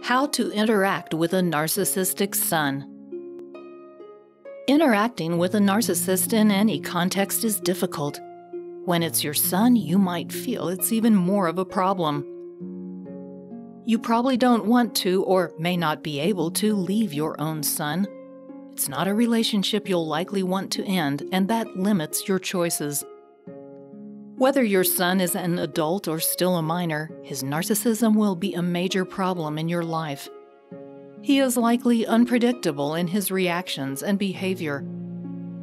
How to interact with a narcissistic son. Interacting with a narcissist in any context is difficult. When it's your son, you might feel it's even more of a problem. You probably don't want to, or may not be able to, leave your own son. It's not a relationship you'll likely want to end, and that limits your choices. Whether your son is an adult or still a minor, his narcissism will be a major problem in your life. He is likely unpredictable in his reactions and behavior.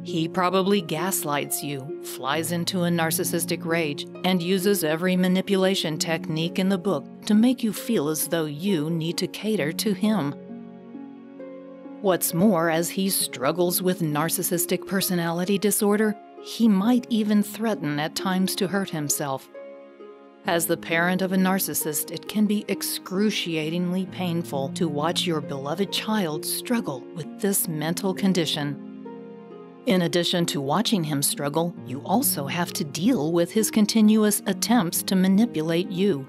He probably gaslights you, flies into a narcissistic rage, and uses every manipulation technique in the book to make you feel as though you need to cater to him. What's more, as he struggles with narcissistic personality disorder, he might even threaten at times to hurt himself. As the parent of a narcissist, it can be excruciatingly painful to watch your beloved child struggle with this mental condition. In addition to watching him struggle, you also have to deal with his continuous attempts to manipulate you.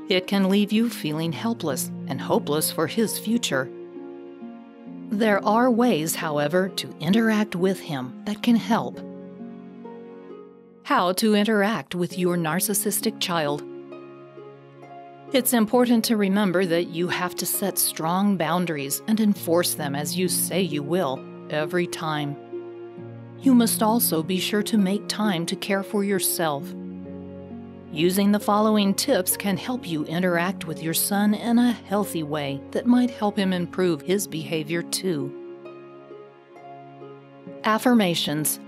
It can leave you feeling helpless and hopeless for his future. There are ways, however, to interact with him that can help. How to interact with your narcissistic child. It's important to remember that you have to set strong boundaries and enforce them as you say you will, every time. You must also be sure to make time to care for yourself. Using the following tips can help you interact with your son in a healthy way that might help him improve his behavior too. Affirmations.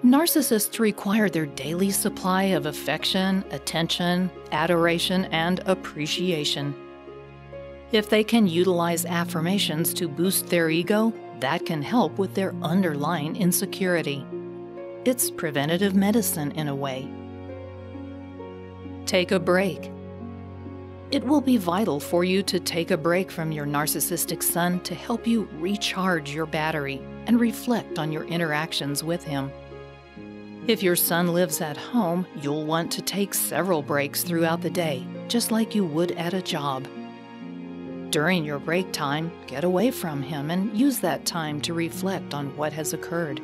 Narcissists require their daily supply of affection, attention, adoration, and appreciation. If they can utilize affirmations to boost their ego, that can help with their underlying insecurity. It's preventative medicine in a way. Take a break. It will be vital for you to take a break from your narcissistic son to help you recharge your battery and reflect on your interactions with him. If your son lives at home, you'll want to take several breaks throughout the day, just like you would at a job. During your break time, get away from him and use that time to reflect on what has occurred.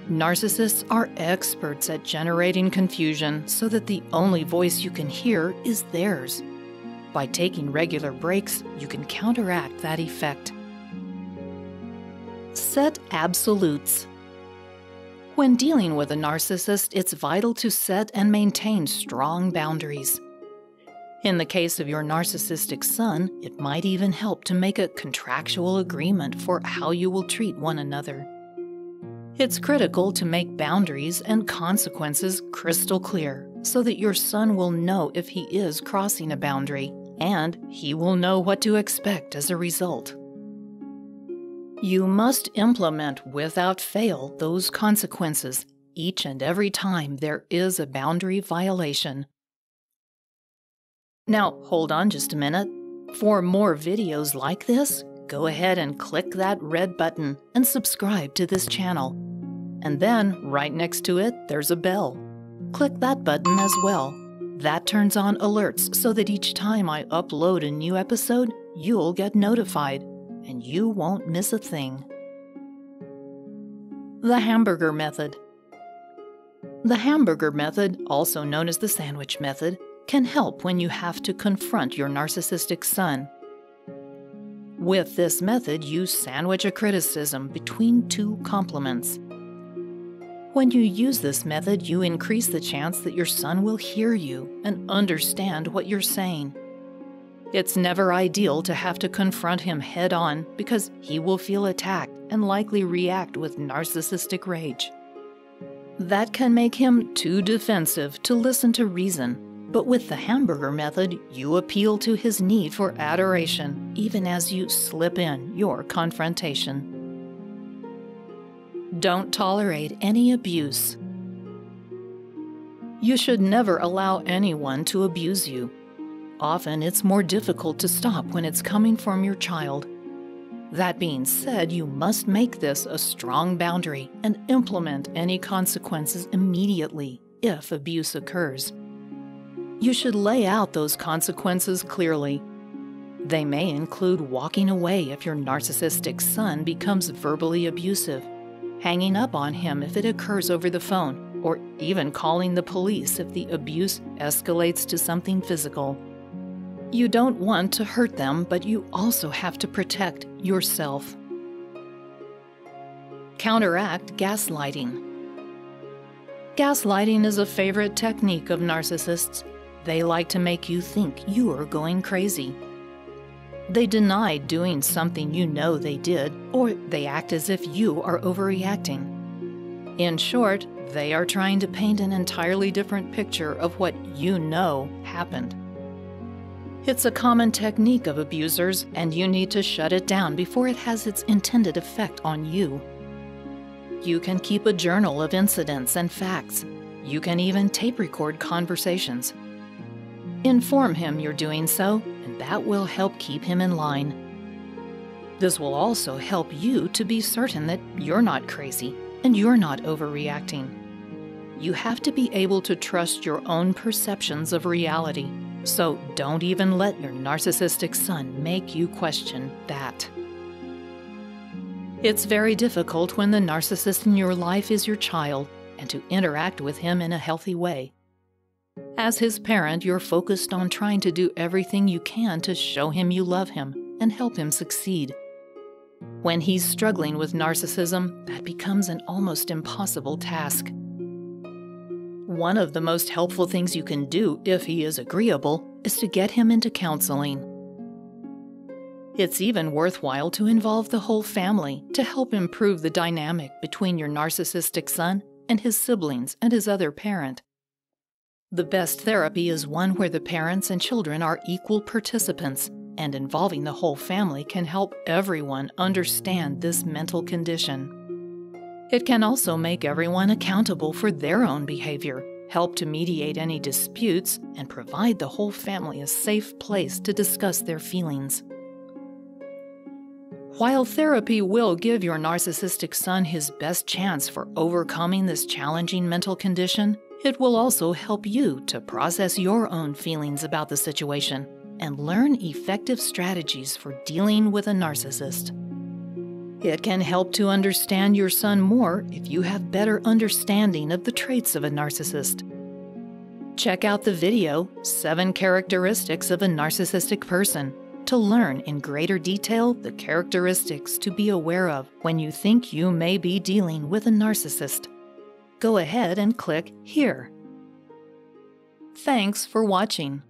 Narcissists are experts at generating confusion so that the only voice you can hear is theirs. By taking regular breaks, you can counteract that effect. Set absolutes. When dealing with a narcissist, it's vital to set and maintain strong boundaries. In the case of your narcissistic son, it might even help to make a contractual agreement for how you will treat one another. It's critical to make boundaries and consequences crystal clear so that your son will know if he is crossing a boundary, and he will know what to expect as a result. You must implement without fail those consequences each and every time there is a boundary violation. Now, hold on just a minute. For more videos like this, go ahead and click that red button and subscribe to this channel. And then, right next to it, there's a bell. Click that button as well. That turns on alerts so that each time I upload a new episode, you'll get notified, and you won't miss a thing. The hamburger method. The hamburger method, also known as the sandwich method, can help when you have to confront your narcissistic son. With this method, you sandwich a criticism between two compliments. When you use this method, you increase the chance that your son will hear you and understand what you're saying. It's never ideal to have to confront him head-on because he will feel attacked and likely react with narcissistic rage. That can make him too defensive to listen to reason. But with the hamburger method, you appeal to his need for adoration, even as you slip in your confrontation. Don't tolerate any abuse. You should never allow anyone to abuse you. Often, it's more difficult to stop when it's coming from your child. That being said, you must make this a strong boundary and implement any consequences immediately if abuse occurs. You should lay out those consequences clearly, They may include walking away if your narcissistic son becomes verbally abusive, hanging up on him if it occurs over the phone, or even calling the police if the abuse escalates to something physical. You don't want to hurt them, but you also have to protect yourself. Counteract gaslighting. Gaslighting is a favorite technique of narcissists. They like to make you think you are going crazy. They deny doing something you know they did, or they act as if you are overreacting. In short, they are trying to paint an entirely different picture of what you know happened. It's a common technique of abusers, and you need to shut it down before it has its intended effect on you. You can keep a journal of incidents and facts. You can even tape record conversations. Inform him you're doing so, and that will help keep him in line. This will also help you to be certain that you're not crazy and you're not overreacting. You have to be able to trust your own perceptions of reality, so don't even let your narcissistic son make you question that. It's very difficult when the narcissist in your life is your child, and to interact with him in a healthy way. As his parent, you're focused on trying to do everything you can to show him you love him and help him succeed. When he's struggling with narcissism, that becomes an almost impossible task. One of the most helpful things you can do, if he is agreeable, is to get him into counseling. It's even worthwhile to involve the whole family to help improve the dynamic between your narcissistic son and his siblings and his other parent. The best therapy is one where the parents and children are equal participants, and involving the whole family can help everyone understand this mental condition. It can also make everyone accountable for their own behavior, help to mediate any disputes, and provide the whole family a safe place to discuss their feelings. While therapy will give your narcissistic son his best chance for overcoming this challenging mental condition, it will also help you to process your own feelings about the situation and learn effective strategies for dealing with a narcissist. It can help to understand your son more if you have better understanding of the traits of a narcissist. Check out the video, 7 Characteristics of a Narcissistic Person, to learn in greater detail the characteristics to be aware of when you think you may be dealing with a narcissist. Go ahead and click here. Thanks for watching.